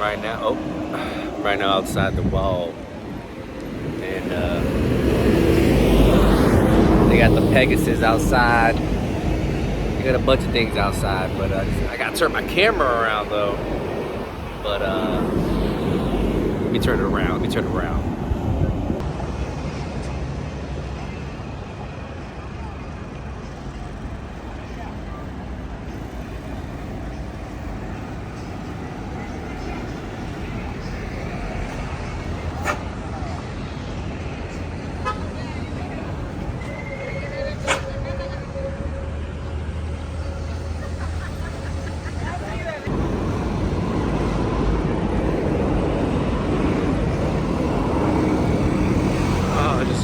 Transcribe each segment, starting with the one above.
right now. Oh, right now outside the wall, and they got the Pegasus outside. They got a bunch of things outside, but I gotta turn my camera around though. But let me turn it around. Let me turn it around.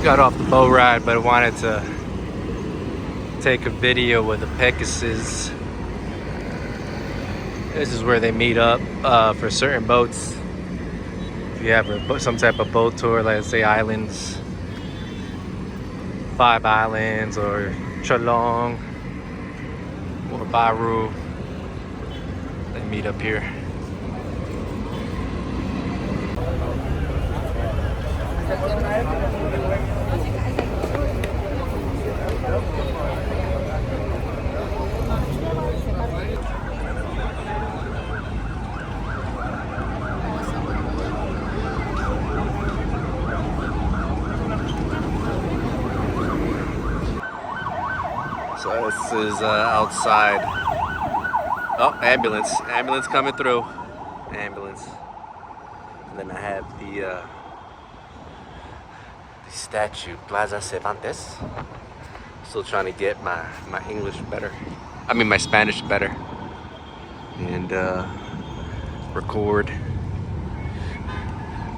Got off the boat ride, but I wanted to take a video with the Pegasus. This is where they meet up for certain boats. If you have some type of boat tour, like say islands, 5 Islands or Cholong or Baru, they meet up here. So this is outside. Oh, ambulance. Ambulance coming through. Ambulance. And then I have the statue, Plaza Cervantes. Still trying to get my English better. I mean my Spanish better. And record.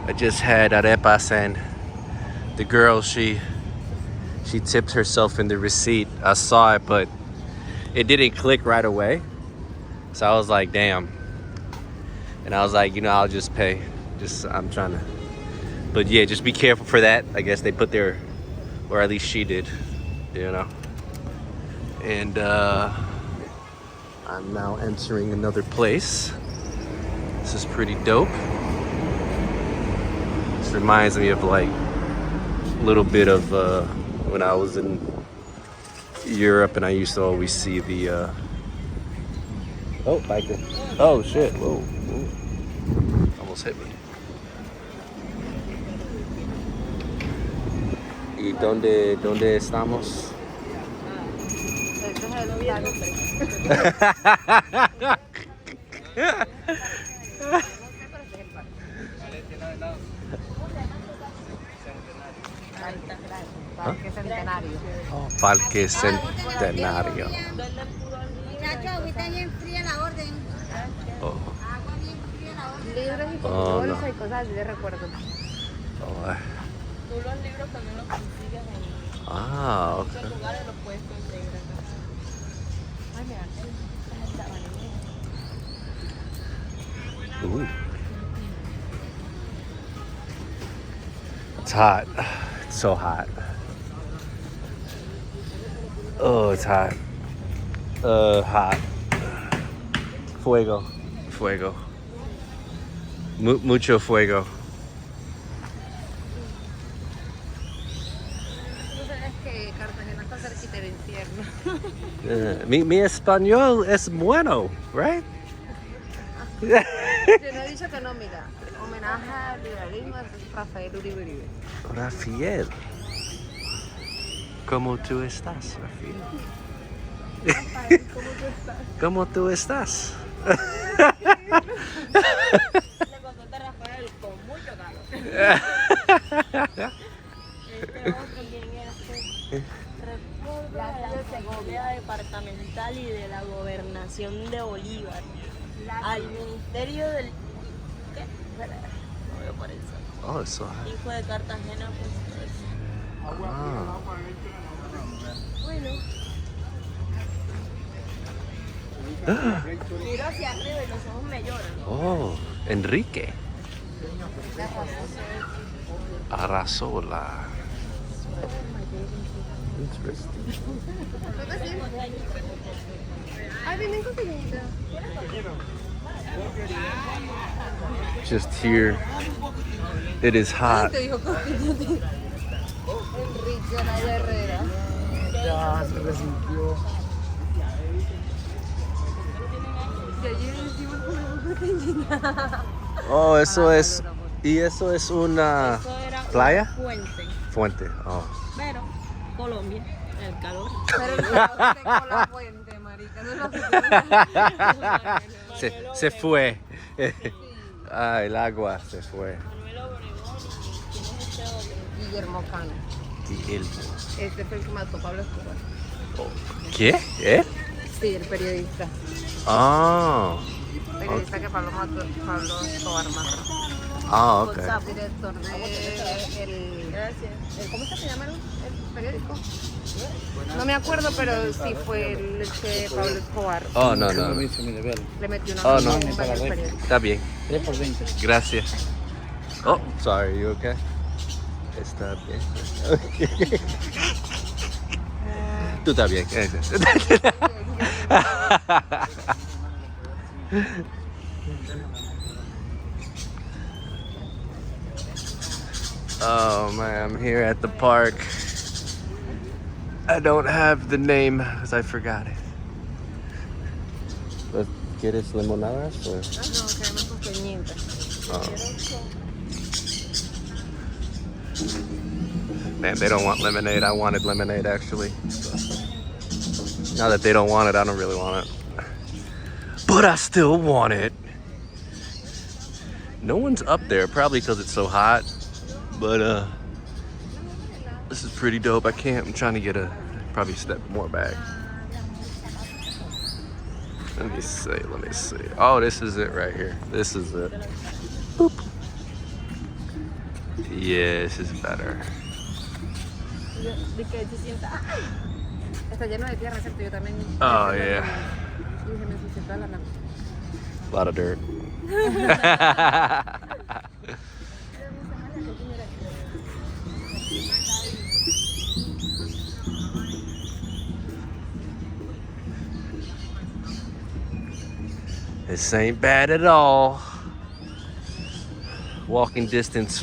I just had arepas and the girl, she tipped herself in the receipt. I saw it, but it didn't click right away. So I was like, damn. And I was like, you know, I'll just pay. I'm trying to. But yeah, just be careful for that. I guess they put their, or at least she did, you know. And I'm now entering another place. This is pretty dope. This reminds me of like a little bit of when I was in Europe and I used to always see the oh, biker. Oh shit, whoa, whoa. Almost hit me. ¿Y dónde estamos? Parque Centenario. Oh, Parque Centenario. Muchacho, ahorita bien fría la orden. Oh. Agua bien fría la orden. Libros y Oh, bolsas no. y cosas así de recuerdo. Oh, Tú los libros también los consigues en ok. muchos lugares, los puedes conseguir acá. Ay, mira, Ooh. It's hot. It's so hot. Oh, it's hot. Hot. Fuego. Fuego. Mucho fuego. Tú sabes que Cartagena está cerquita del infierno. Mi español es bueno, right? Yo no he dicho que no, mira. Homenaje al liberalismo de Rafael Uribe Uribe. Rafael. ¿Cómo tú estás, Rafael? Rafael, ¿cómo tú estás? ¿Cómo tú estás? Le contaste a Rafael con mucho calor. Este otro, ¿quién era? República de la Asamblea Departamental y de la Gobernación de Bolívar. Al Ministerio del... ¿Qué? Espera, no veo por eso. Oh, it's so hot. Hijo de Cartagena, pues eso. Ah. Bueno. Miro hacia arriba y los ojos me lloran. Oh, Enrique. Arrasola. Interesting. Ay, vienen con pequeñita. Just here. It is hot. Te dijo Enrique la Herrera. Ya se resintió. Y ayer decimos proteína. Oh, eso es. ¿Y eso es una Eso era playa? un puente. Fuente. Oh. Pero Colombia, el calor. Pero el calor secó la fuente, marica. No es lo que Se fue. Ah, el agua se fue. Manuel Obregón, ¿quién es este otro? Guillermo Cano. Este fue el que mató a Pablo Escobar. ¿Qué? ¿Eh? Sí, el periodista. Ah. Periodista que Pablo Escobar mató. Ah, ok. Director de Gracias. ¿cómo es que se llama el periódico? No me acuerdo, pero sí fue el que Pablo Escobar Oh, no, no. Permiso, mi deber. le metió una Oh, no. bomba en el periódico. Está bien. 3 por 20. Gracias. Oh, sorry. You okay? Está bien. Tú estás bien. Oh man, I'm here at the park. I don't have the name because I forgot it. But ¿quieres limonadas? Or? No, queremos con peñitas. Oh. Man, they don't want lemonade. I wanted lemonade actually. Now that they don't want it, I don't really want it. But I still want it. No one's up there, probably because it's so hot. But this is pretty dope. I'm trying to get probably step more back. Let me see. Oh, this is it right here. This is it. Boop. Yeah, this is better. De que se sienta. ¡Ay! Está lleno de tierra, ¿cierto? Yo también. Oh, yeah. Y se me ensució toda la mano. A lot of dirt. This ain't bad at all. Walking distance.